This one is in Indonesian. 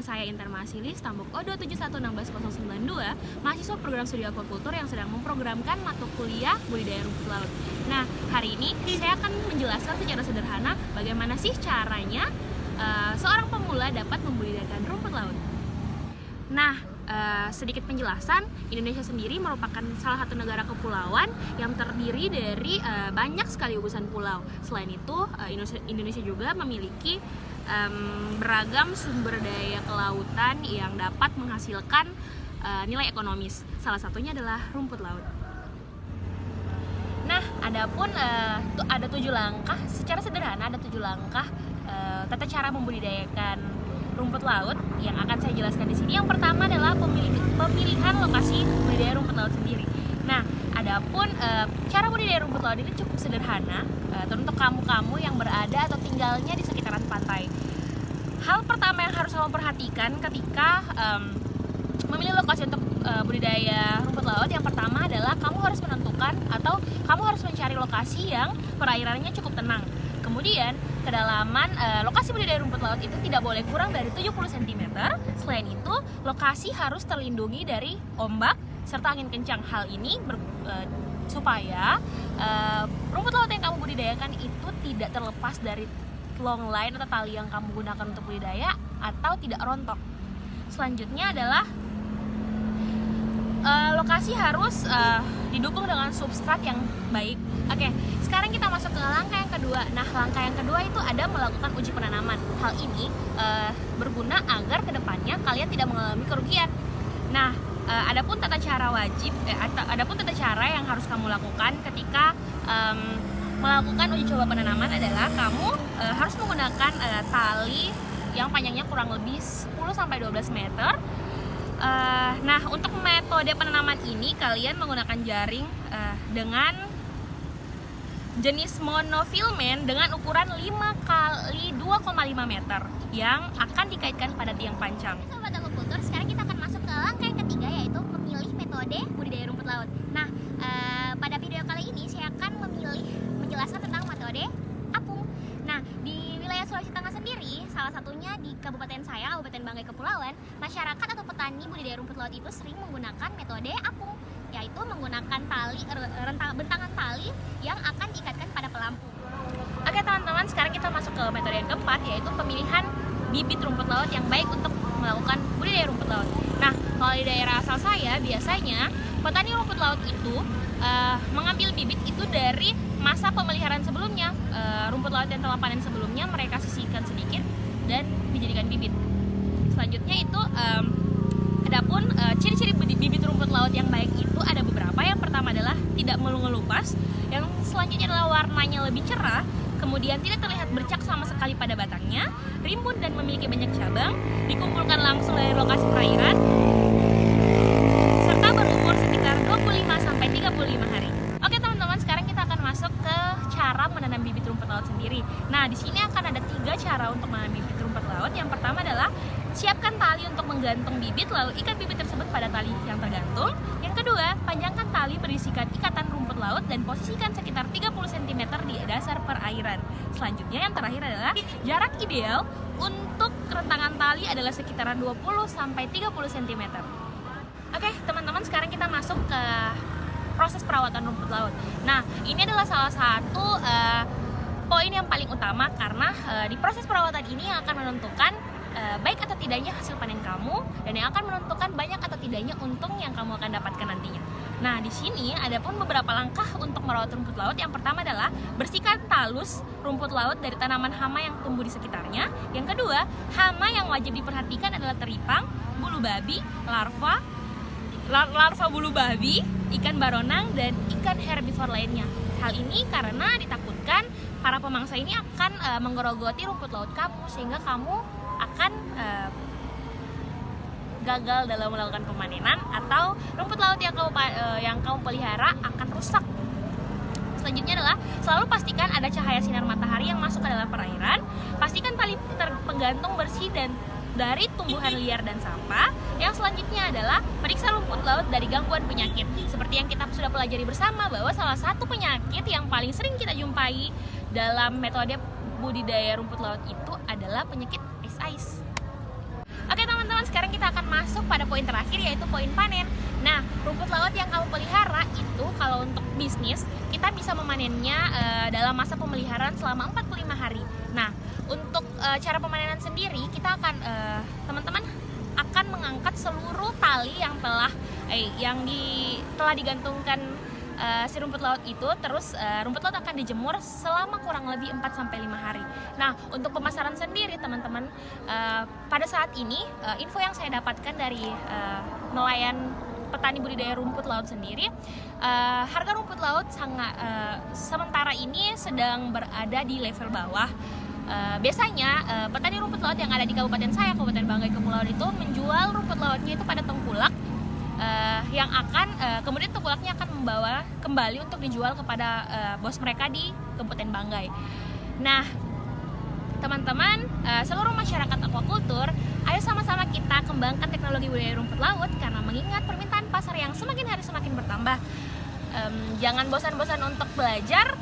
Nama saya Intan Mahasili, stambuk O271161092, mahasiswa program studi aquaculture yang sedang memprogramkan mata kuliah budidaya rumput laut. Nah, hari ini saya akan menjelaskan secara sederhana bagaimana sih caranya seorang pemula dapat membudidayakan rumput laut. Nah, sedikit penjelasan, Indonesia sendiri merupakan salah satu negara kepulauan yang terdiri dari banyak sekali gugusan pulau. Selain itu, Indonesia juga memiliki beragam sumber daya kelautan yang dapat menghasilkan nilai ekonomis. Salah satunya adalah rumput laut. Nah, ada 7 langkah, secara sederhana ada 7 langkah tata cara membudidayakan rumput laut yang akan saya jelaskan di sini. Yang pertama adalah pemilihan lokasi budidaya rumput laut sendiri. Nah, adapun cara budidaya rumput laut ini cukup sederhana untuk kamu yang berada atau tinggalnya di sekitaran pantai. Hal pertama yang harus kamu perhatikan ketika memilih lokasi untuk budidaya rumput laut, yang pertama adalah kamu harus menentukan atau kamu harus mencari lokasi yang perairannya cukup tenang. Kemudian, kedalaman lokasi budidaya rumput laut itu tidak boleh kurang dari 70 cm. Selain itu, lokasi harus terlindungi dari ombak serta angin kencang. Hal ini supaya rumput laut yang kamu budidayakan itu tidak terlepas dari long line atau tali yang kamu gunakan untuk budidaya atau tidak rontok. Selanjutnya adalah lokasi harus didukung dengan substrat yang baik. Oke, sekarang kita masuk ke langkah yang kedua. Nah, langkah yang kedua itu ada melakukan uji penanaman. Hal ini berguna agar kedepannya kalian tidak mengalami kerugian. Nah, adapun tata cara yang harus kamu lakukan ketika melakukan uji coba penanaman adalah kamu harus menggunakan tali yang panjangnya kurang lebih 10-12 meter. Nah, untuk metode penanaman ini kalian menggunakan jaring dengan jenis monofilament dengan ukuran 5 x 2,5 meter yang akan dikaitkan pada tiang pancang. Sobat aquaculture, sekarang kita akan masuk ke langkah yang ketiga, yaitu memilih metode budidaya rumput laut. Nah, pada video kali ini saya akan menjelaskan tentang metode apung. Nah, di wilayah Sulawesi Tengah sendiri, salah satunya di kabupaten saya, Kabupaten Banggai Kepulauan, masyarakat atau petani budidaya rumput laut itu sering menggunakan metode apung, yaitu menggunakan bentangan tali yang akan diikatkan pada pelampung. Oke teman-teman, sekarang kita masuk ke metode yang keempat, yaitu pemilihan bibit rumput laut yang baik untuk melakukan budidaya rumput laut. Nah, kalau di daerah asal saya, biasanya petani rumput laut itu mengambil bibit itu dari masa pemeliharaan sebelumnya. Rumput laut yang telah panen sebelumnya mereka sisihkan sedikit dan dijadikan bibit. Selanjutnya itu adapun ciri-ciri bibit rumput laut yang baik itu ada beberapa. Yang pertama adalah tidak mengelupas. Yang selanjutnya adalah warnanya lebih cerah, kemudian tidak terlihat bercak sama sekali pada batangnya, rimbun dan memiliki banyak cabang, dikumpulkan langsung dari lokasi perairan, serta berumur sekitar 25-35 hari. Oke teman-teman, sekarang kita akan masuk ke cara menanam bibit rumput laut sendiri. Nah, di sini akan ada 3 cara untuk menanam bibit rumput laut. Yang pertama adalah siapkan tali untuk menggantung bibit, lalu ikat bibit tersebut pada tali yang tergantung. Yang kedua, panjangkan tali berisikan ikatan rumput laut dan posisikan sekitar 30 cm di dasar perairan. Selanjutnya, yang terakhir adalah jarak ideal untuk kerentangan tali adalah sekitaran 20-30 cm. Oke, teman-teman, sekarang kita masuk ke proses perawatan rumput laut. Nah, ini adalah salah satu poin yang paling utama karena di proses perawatan ini yang akan menentukan baik atau tidaknya hasil panen kamu dan yang akan menentukan banyak atau tidaknya untung yang kamu akan dapatkan nantinya. Nah, di sini ada pun beberapa langkah untuk merawat rumput laut. Yang pertama adalah bersihkan talus rumput laut dari tanaman hama yang tumbuh di sekitarnya. Yang kedua, hama yang wajib diperhatikan adalah teripang, bulu babi, larva bulu babi, ikan baronang, dan ikan herbivore lainnya. Hal ini karena ditakutkan para pemangsa ini akan menggerogoti rumput laut kamu sehingga kamu akan gagal dalam melakukan pemanenan atau rumput laut yang kamu pelihara akan rusak. Selanjutnya adalah selalu pastikan ada cahaya sinar matahari yang masuk ke dalam perairan. Pastikan tali terpenggantung bersih dan dari tumbuhan liar dan sampah. Yang selanjutnya adalah periksa rumput laut dari gangguan penyakit. Seperti yang kita sudah pelajari bersama bahwa salah satu penyakit yang paling sering kita jumpai dalam metode budidaya rumput laut itu adalah penyakit ice. Oke teman masuk pada poin terakhir, yaitu poin panen. Nah, rumput laut yang kamu pelihara itu kalau untuk bisnis, kita bisa memanennya dalam masa pemeliharaan selama 45 hari. Nah, untuk cara pemanenan sendiri, kita akan teman-teman akan mengangkat seluruh tali yang telah digantungkan si rumput laut itu, terus rumput laut akan dijemur selama kurang lebih 4-5 hari. Nah, untuk pemasaran sendiri teman-teman, pada saat ini info yang saya dapatkan dari nelayan petani budidaya rumput laut sendiri, harga rumput laut sangat sementara ini sedang berada di level bawah. Biasanya petani rumput laut yang ada di kabupaten saya, Kabupaten Banggai Kepulauan itu menjual rumput lautnya itu pada tengkulak, yang akan kemudian tengkulaknya akan membawa kembali untuk dijual kepada bos mereka di Kabupaten Banggai. Nah, teman-teman, seluruh masyarakat aquacultur, ayo sama-sama kita kembangkan teknologi budidaya rumput laut, karena mengingat permintaan pasar yang semakin hari semakin bertambah. Jangan bosan-bosan untuk belajar,